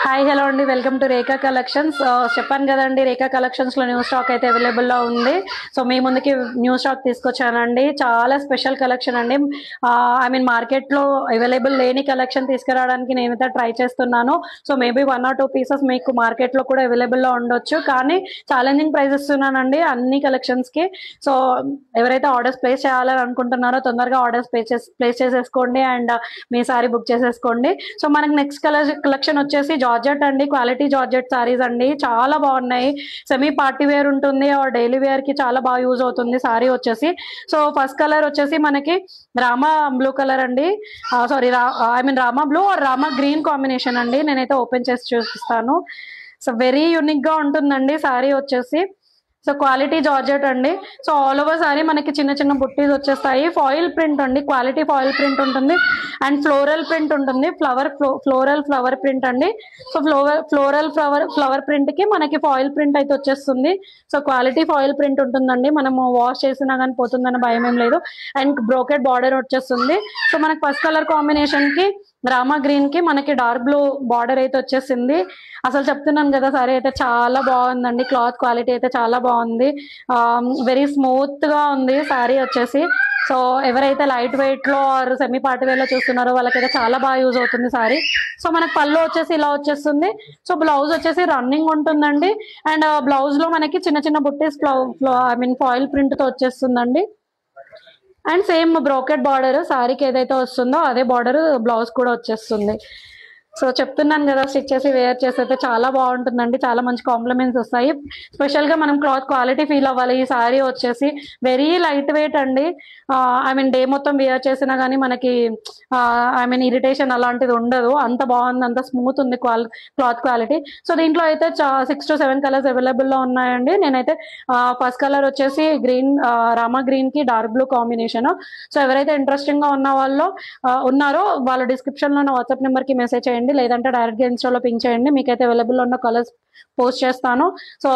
Hi hello అండి, welcome to Rekha collections. చెప్పాను కదండి, రేఖా కలెక్షన్స్ లో న్యూ స్టాక్ అయితే అవైలబుల్ లో ఉంది. సో మీ ముందుకి న్యూ స్టాక్ తీసుకొచ్చానండి. చాలా స్పెషల్ కలెక్షన్ అండి. ఐ మీన్ మార్కెట్ లో అవైలబుల్ లేని కలెక్షన్ తీసుకురావడానికి నేనైతే ట్రై చేస్తున్నాను. సో మేబీ 1 or 2 పీసెస్ మీకు మార్కెట్ లో కూడా అవైలబుల్ లో ఉండొచ్చు, కానీ ఛాలెంజింగ్ ప్రైస్ ఇస్తున్నానండి అన్ని కలెక్షన్స్ కి. సో ఎవరైతే ఆర్డర్స్ ప్లేస్ చేయాలని అనుకుంటున్నారో తొందరగా ఆర్డర్స్ ప్లేస్ చేసేసుకోండి అండ్ మీ సారీ బుక్ చేసేసుకోండి. సో మనకి నెక్స్ట్ కలెక్షన్ వచ్చేసి జార్జెట్ అండి. క్వాలిటీ జార్జెట్ సారీస్ అండి, చాలా బాగున్నాయి. సెమీ పార్టీ వేర్ ఉంటుంది ఆర్ డైలీ వేర్ కి చాలా బాగా యూజ్ అవుతుంది సారీ వచ్చేసి. సో ఫస్ట్ కలర్ వచ్చేసి మనకి రామా బ్లూ కలర్ అండి. Sorry, I mean Rama blue or Rama green combination అండి. నేనైతే ఓపెన్ చేసి చూపిస్తాను. సో వెరీ యూనిక్ గా ఉంటుందండి సారీ వచ్చేసి. సో క్వాలిటీ జార్జెట్ అండి. సో ఆల్ ఓవర్ సారీ మనకి చిన్న చిన్న బుట్టీస్ వచ్చేస్తాయి. ఫాయిల్ ప్రింట్ అండి, క్వాలిటీ ఫాయిల్ ప్రింట్ ఉంటుంది అండ్ ఫ్లోరల్ ప్రింట్ ఉంటుంది. ఫ్లోరల్ ఫ్లవర్ ప్రింట్ అండి. సో ఫ్లోరల్ ఫ్లవర్ ప్రింట్ కి మనకి ఫాయిల్ ప్రింట్ అయితే వచ్చేస్తుంది. సో క్వాలిటీ ఫాయిల్ ప్రింట్ ఉంటుందండి. మనము వాష్ చేసినా కానీ పోతుందని భయం ఏం లేదు. అండ్ బ్రోకెట్ బార్డర్ వచ్చేస్తుంది. సో మనకి ఫస్ట్ కలర్ కాంబినేషన్ కి రామా గ్రీన్ కి మనకి డార్క్ బ్లూ బార్డర్ అయితే వచ్చేసింది. అసలు చెప్తున్నాను కదా, సారీ అయితే చాలా బాగుందండి. క్లాత్ క్వాలిటీ అయితే చాలా బాగుంది. వెరీ స్మూత్ గా ఉంది సారీ వచ్చేసి. సో ఎవరైతే లైట్ వెయిట్ లో ఆర్ సెమీ పార్టీ వేర్ లో చూస్తున్నారో వాళ్ళకైతే చాలా బాగా యూజ్ అవుతుంది సారీ. సో మనకి పళ్ళు వచ్చేసి ఇలా వచ్చేస్తుంది. సో బ్లౌజ్ వచ్చేసి రన్నింగ్ ఉంటుందండి. అండ్ బ్లౌజ్ లో మనకి చిన్న చిన్న బుట్టీస్ ఐ మీన్ ఫాయిల్ ప్రింట్ తో వచ్చేస్తుందండి. అండ్ సేమ్ బ్రోకెట్ బార్డర్ సారీకి ఏదైతే వస్తుందో అదే బార్డర్ బ్లౌజ్ కూడా వచ్చేస్తుంది. సో చెప్తున్నాను కదా, స్టిచ్ చేసి వేర్ చేస్తే చాలా బాగుంటుందండి. చాలా మంచి కాంప్లిమెంట్స్ వస్తాయి. స్పెషల్ గా మనం క్లాత్ క్వాలిటీ ఫీల్ అవ్వాలి. ఈ సారీ వచ్చేసి వెరీ లైట్ వెయిట్ అండి. ఐ మీన్ డే మొత్తం వేర్ చేసినా కానీ మనకి ఐ మీన్ ఇరిటేషన్ అలాంటిది ఉండదు. అంత బాగుంది, అంత స్మూత్ ఉంది క్లాత్ క్వాలిటీ. సో దీంట్లో అయితే 6 to 7 కలర్స్ అవైలబుల్ లో ఉన్నాయండి. నేనైతే ఫస్ట్ కలర్ వచ్చేసి గ్రీన్, రామా గ్రీన్ కి డార్క్ బ్లూ కాంబినేషన్. సో ఎవరైతే ఇంట్రెస్టింగ్ గా ఉన్నారో వాళ్ళ డిస్క్రిప్షన్ లో వాట్సాప్ నెంబర్ కి మెసేజ్ చేయండి, లేదంటే డైరెక్ట్ గా ఇన్స్టాలో పింక్ చేయండి. మీకైతే అవైలబుల్ ఉన్న కలర్స్ పోస్ట్ చేస్తాను. సో